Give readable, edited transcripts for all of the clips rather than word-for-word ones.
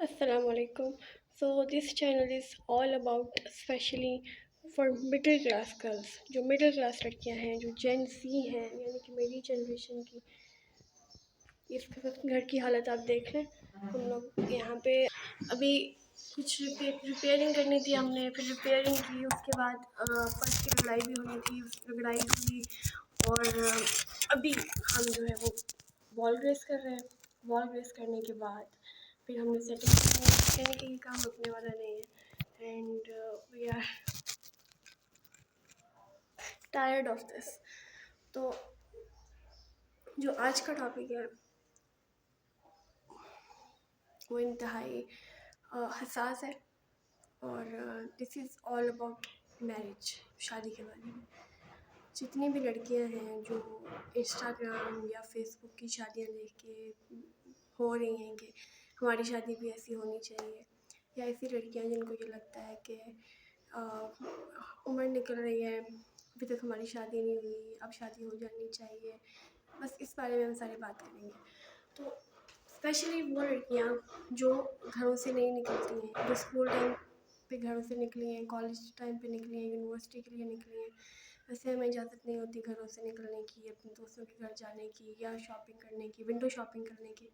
Assalamu alaikum. So this channel is all about especially for middle class girls. जो middle class लड़कियां हैं, जो Gen Z हैं, यानी कि मेरी जनरेशन की, इस वक्त घर की हालत आप देख लें। हम लोग यहाँ पे अभी कुछ रिपेयरिंग करनी थी हमने, फिर रिपेयरिंग की, उसके बाद फर्श की रगड़ाई भी होनी थी, रगड़ाई हुई और अभी हम जो है वो वॉल ग्रेस कर रहे हैं। वॉल ग्रेस करने के बाद फिर हमने सेटिंग करनी है, यानी कि ये काम रुकने वाला नहीं है and we are tired of this. तो जो आज का टॉपिक है वो इंतहाई हसास है और this is all about marriage, शादी के बारे में। जितनी भी लड़कियां हैं जो इंस्टाग्राम या फेसबुक की शादियां देख के हो रही हैं कि हमारी शादी भी ऐसी होनी चाहिए, या ऐसी लड़कियां जिनको ये लगता है कि उम्र निकल रही है, अभी तक हमारी शादी नहीं हुई, अब शादी हो जानी चाहिए, बस इस बारे में हम सारी बात करेंगे। तो स्पेशली वो लड़कियां जो घरों से नहीं निकलती हैं, जो स्कूल टाइम पे घरों से निकली हैं, कॉलेज टाइम पे निकली हैं, यूनिवर्सिटी के लिए निकली हैं, वैसे हमें इजाज़त नहीं होती घरों से निकलने की, अपने दोस्तों के घर जाने की या शॉपिंग करने की, विंडो शॉपिंग करने की।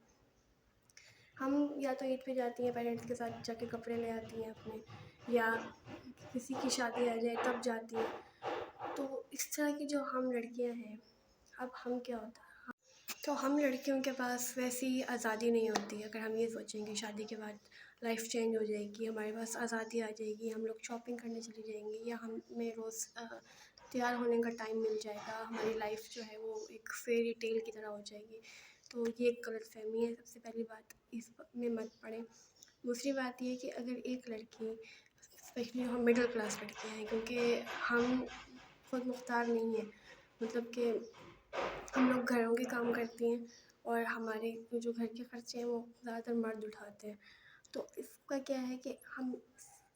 हम या तो ईद पे जाती हैं, पेरेंट्स के साथ जाके कपड़े ले आती हैं अपने, या किसी की शादी आ जाए तब जाती हैं। तो इस तरह की जो हम लड़कियां हैं, अब हम क्या होता है, तो हम लड़कियों के पास वैसी आज़ादी नहीं होती। अगर हम ये सोचेंगे शादी के बाद लाइफ चेंज हो जाएगी, हमारे पास आज़ादी आ जाएगी, हम लोग शॉपिंग करने चले जाएंगे, या हमें रोज़ तैयार होने का टाइम मिल जाएगा, हमारी लाइफ जो है वो एक फेरी टेल की तरह हो जाएगी, तो ये एक गलतफहमी है। सबसे पहली बात, इस में मत पड़े। दूसरी बात ये कि अगर एक लड़की, स्पेशली हम मिडिल क्लास लड़कियाँ हैं, क्योंकि हम खुद मुख्तार नहीं हैं, मतलब कि हम लोग घरों के काम करती हैं और हमारे जो घर के खर्चे हैं वो ज़्यादातर मर्द उठाते हैं। तो इसका क्या है कि हम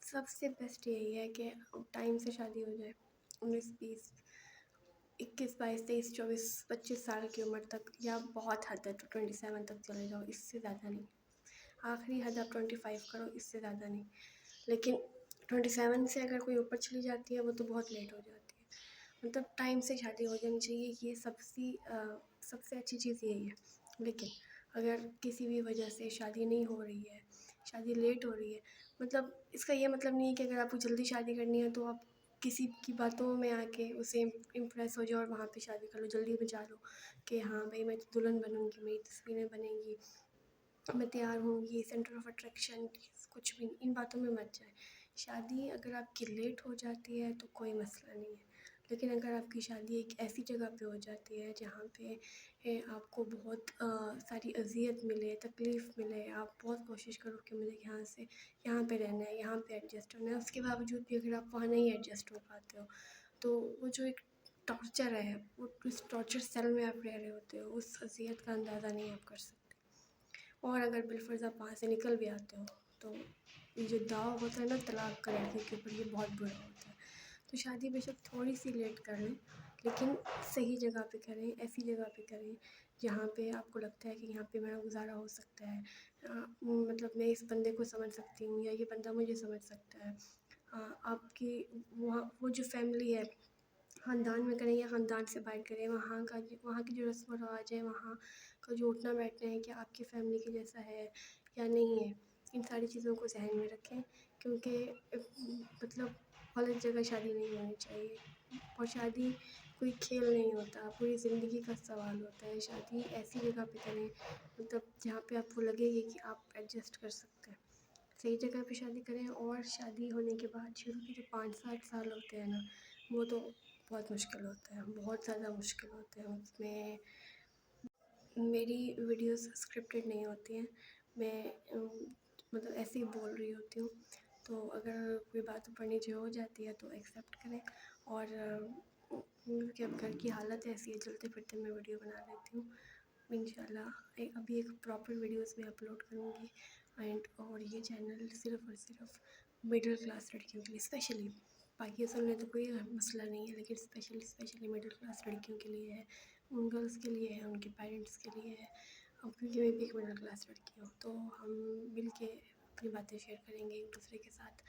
सबसे बेस्ट यही है कि टाइम से शादी हो जाए, 19 20 21 22 23 24 25 साल की उम्र तक, या बहुत हद है तो 27 तक चले जाओ, इससे ज़्यादा नहीं। आखिरी हद आप 25 करो, इससे ज़्यादा नहीं। लेकिन 27 से अगर कोई ऊपर चली जाती है वो तो बहुत लेट हो जाती है। मतलब टाइम से शादी हो जानी चाहिए, ये सबसे अच्छी चीज़ यही है। लेकिन अगर किसी भी वजह से शादी नहीं हो रही है, शादी लेट हो रही है, मतलब इसका ये मतलब नहीं है कि अगर आपको जल्दी शादी करनी है तो आप किसी की बातों में आके उसे इम्प्रेस हो जाओ और वहाँ पे शादी कर लो, जल्दी में जा लो कि हाँ भाई मैं तो दुल्हन बनूंगी, मेरी तस्वीरें बनेंगी, मैं तैयार होंगी, सेंटर ऑफ अट्रैक्शन, कुछ भी नहीं, इन बातों में मत जाए। शादी अगर आपकी लेट हो जाती है तो कोई मसला नहीं है, लेकिन अगर आपकी शादी एक ऐसी जगह पे हो जाती है जहाँ पे आपको बहुत सारी अज़ियत मिले, तकलीफ़ मिले, आप बहुत कोशिश करो कि मुझे यहाँ पे रहना है, यहाँ पे एडजस्ट होना है, उसके बावजूद भी अगर आप वहाँ नहीं एडजस्ट हो पाते हो, तो वो जो एक टॉर्चर है, वो उस टॉर्चर सेल में आप रह रहे होते हो, उस अज़ियत का अंदाज़ा नहीं आप कर सकते। और अगर बिलफर्ज़ आप वहाँ से निकल भी आते हो तो ये जो दाव होता है ना तलाक का लड़की के ऊपर, ये बहुत बुरा होता है। तो शादी बेशक थोड़ी सी लेट कर लें, लेकिन सही जगह पे करें, ऐसी जगह पे करें जहाँ पे आपको लगता है कि यहाँ पे मेरा गुजारा हो सकता है, मतलब मैं इस बंदे को समझ सकती हूँ या ये बंदा मुझे समझ सकता है। आपकी वहाँ वो जो फैमिली है, ख़ानदान में करें या ख़ानदान से बाहर करें, वहाँ की जो रस्म व रवाज है, वहाँ का जो उठना बैठना है, क्या आपकी फ़ैमिली के जैसा है या नहीं है, इन सारी चीज़ों को ज़हन में रखें। क्योंकि मतलब गलत जगह शादी नहीं होनी चाहिए, और शादी कोई खेल नहीं होता, पूरी ज़िंदगी का सवाल होता है। शादी ऐसी जगह पे करें, मतलब जहाँ पे आपको लगे कि आप एडजस्ट कर सकते हैं, सही जगह पे शादी करें। और शादी होने के बाद शुरू के जो 5-7 साल होते हैं ना, वो तो बहुत मुश्किल होता है, बहुत ज़्यादा मुश्किल होते हैं। उसमें मेरी वीडियोस स्क्रिप्टेड नहीं होती हैं, मैं मतलब ऐसे ही बोल रही होती हूँ, तो अगर कोई बात ऊपर नीचे हो जाती है तो एक्सेप्ट करें। और क्योंकि अब घर की हालत ऐसी है, चलते फिरते मैं वीडियो बना लेती हूँ। इंशाल्लाह अभी एक प्रॉपर वीडियोस में अपलोड करूँगी और ये चैनल सिर्फ़ और सिर्फ मिडिल क्लास लड़कियों के लिए स्पेशली, बाकी असल में तो कोई मसला नहीं है, लेकिन स्पेशली मिडिल क्लास लड़कियों के लिए है, उन गर्ल्स के लिए है, उनके पेरेंट्स के लिए है। अब क्योंकि मैं भी एक मिडिल क्लास लड़की हूँ, तो हम मिल के اپنی باتیں شیئر کریں گے ایک دوسرے کے ساتھ.